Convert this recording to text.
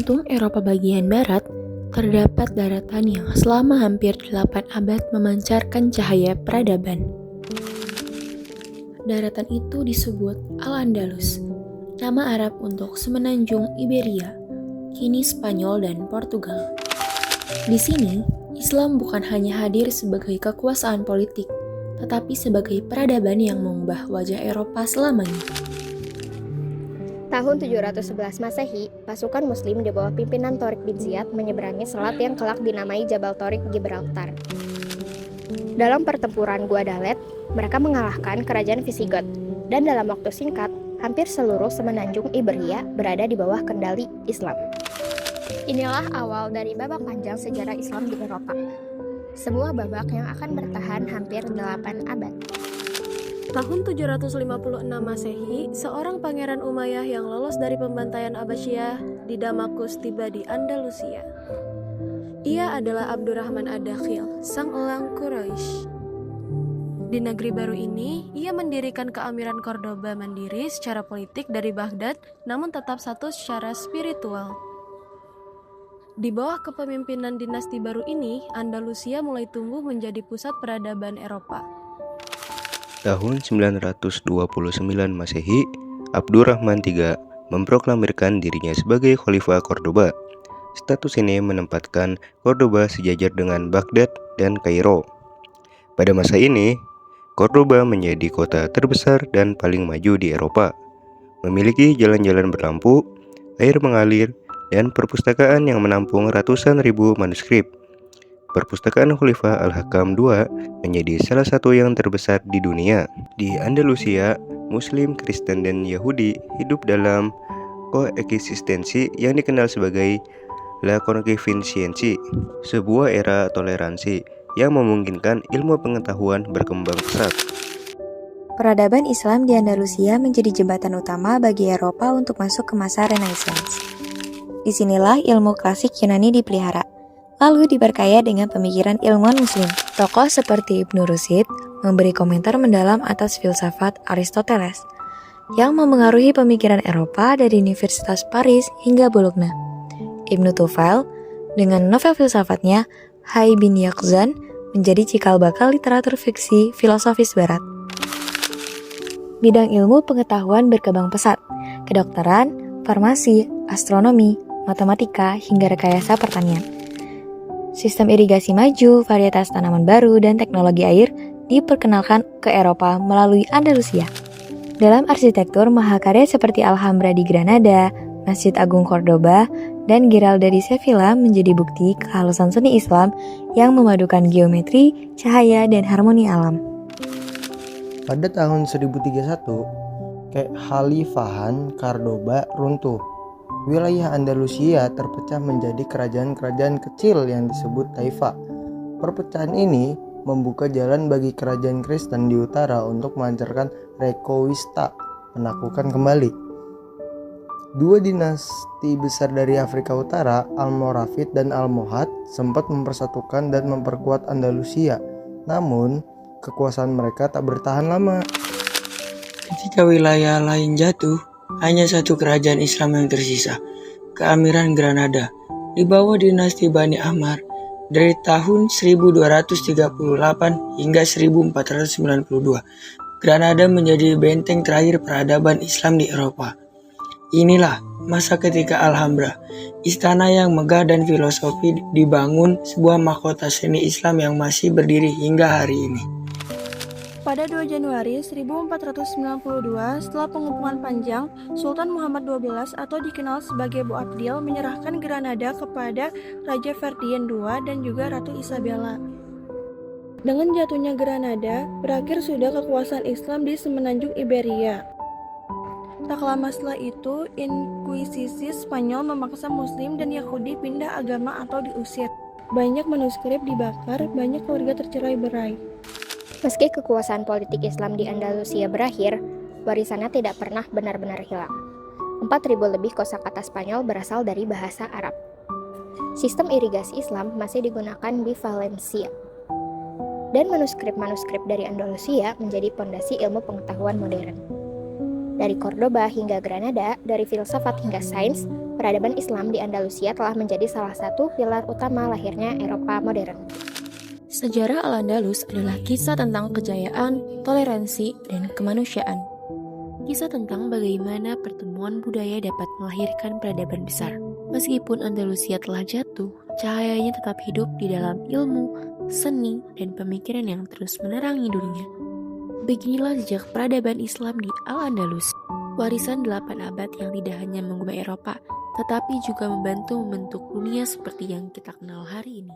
jantung Eropa bagian barat, terdapat daratan yang selama hampir 8 abad memancarkan cahaya peradaban. Daratan itu disebut Al-Andalus, nama Arab untuk semenanjung Iberia, kini Spanyol dan Portugal. Di sini, Islam bukan hanya hadir sebagai kekuasaan politik, tetapi sebagai peradaban yang mengubah wajah Eropa selamanya. Tahun 711 Masehi, pasukan Muslim di bawah pimpinan Tariq bin Ziyad menyeberangi selat yang kelak dinamai Jabal Tariq Gibraltar. Dalam pertempuran Guadalete, mereka mengalahkan kerajaan Visigot, dan dalam waktu singkat, hampir seluruh semenanjung Iberia berada di bawah kendali Islam. Inilah awal dari babak panjang sejarah Islam di Eropa. Sebuah babak yang akan bertahan hampir 8 abad. Tahun 756 Masehi, seorang pangeran Umayyah yang lolos dari pembantaian Abbasiyah di Damaskus tiba di Andalusia. Ia adalah Abdurrahman ad-Dakhil, sang elang Quraisy. Di negeri baru ini, ia mendirikan keamiran Cordoba mandiri secara politik dari Baghdad, namun tetap satu secara spiritual. Di bawah kepemimpinan dinasti baru ini, Andalusia mulai tumbuh menjadi pusat peradaban Eropa. Tahun 929 Masehi, Abdurrahman III memproklamirkan dirinya sebagai Khalifah Cordoba. Status ini menempatkan Cordoba sejajar dengan Baghdad dan Kairo. Pada masa ini, Cordoba menjadi kota terbesar dan paling maju di Eropa, memiliki jalan-jalan berlampu, air mengalir, dan perpustakaan yang menampung ratusan ribu manuskrip. Perpustakaan Khalifah Al-Hakam II menjadi salah satu yang terbesar di dunia. Di Andalusia, Muslim, Kristen, dan Yahudi hidup dalam koeksistensi yang dikenal sebagai La Convivencia, sebuah era toleransi yang memungkinkan ilmu pengetahuan berkembang pesat. Peradaban Islam di Andalusia menjadi jembatan utama bagi Eropa untuk masuk ke masa Renaissance. Disinilah ilmu klasik Yunani dipelihara, lalu diperkaya dengan pemikiran ilmuwan Muslim. Tokoh seperti Ibnu Rushd memberi komentar mendalam atas filsafat Aristoteles, yang memengaruhi pemikiran Eropa dari Universitas Paris hingga Bologna. Ibnu Tufail, dengan novel filsafatnya Hayy bin Yaqzan, menjadi cikal bakal literatur fiksi filosofis barat. Bidang ilmu pengetahuan berkembang pesat, kedokteran, farmasi, astronomi, matematika, hingga rekayasa pertanian. Sistem irigasi maju, varietas tanaman baru, dan teknologi air diperkenalkan ke Eropa melalui Andalusia. Dalam arsitektur, mahakarya seperti Alhambra di Granada, Masjid Agung Cordoba, dan Giralda di Sevilla menjadi bukti kehalusan seni Islam yang memadukan geometri, cahaya, dan harmoni alam. Pada tahun 1031, Kekhalifahan Cordoba runtuh. Wilayah Andalusia terpecah menjadi kerajaan-kerajaan kecil yang disebut taifa. Perpecahan ini membuka jalan bagi kerajaan Kristen di utara untuk melancarkan Reconquista, penaklukan kembali. Dua dinasti besar dari Afrika Utara, Almoravid dan Almohad, sempat mempersatukan dan memperkuat Andalusia. Namun, kekuasaan mereka tak bertahan lama. Ketika wilayah lain jatuh, hanya satu kerajaan Islam yang tersisa, Keamiran Granada, di bawah dinasti Bani Ammar, dari tahun 1238 hingga 1492. Granada menjadi benteng terakhir peradaban Islam di Eropa. Inilah masa ketika Alhambra, istana yang megah dan filosofi, dibangun sebuah mahkota seni Islam yang masih berdiri hingga hari ini. Pada 2 Januari 1492, setelah pengepungan panjang, Sultan Muhammad XII atau dikenal sebagai Boabdil menyerahkan Granada kepada Raja Ferdinand II dan juga Ratu Isabella. Dengan jatuhnya Granada, berakhir sudah kekuasaan Islam di semenanjung Iberia. Tak lama setelah itu, Inkuisisi Spanyol memaksa Muslim dan Yahudi pindah agama atau diusir. Banyak manuskrip dibakar, banyak keluarga tercerai-berai. Meski kekuasaan politik Islam di Andalusia berakhir, warisannya tidak pernah benar-benar hilang. 4.000 lebih kosakata Spanyol berasal dari bahasa Arab. Sistem irigasi Islam masih digunakan di Valencia. Dan manuskrip-manuskrip dari Andalusia menjadi pondasi ilmu pengetahuan modern. Dari Cordoba hingga Granada, dari filsafat hingga sains, peradaban Islam di Andalusia telah menjadi salah satu pilar utama lahirnya Eropa modern. Sejarah Al-Andalus adalah kisah tentang kejayaan, toleransi, dan kemanusiaan. Kisah tentang bagaimana pertemuan budaya dapat melahirkan peradaban besar. Meskipun Andalusia telah jatuh, cahayanya tetap hidup di dalam ilmu, seni, dan pemikiran yang terus menerangi dunia. Beginilah jejak peradaban Islam di Al-Andalus, warisan 8 abad yang tidak hanya mengubah Eropa, tetapi juga membantu membentuk dunia seperti yang kita kenal hari ini.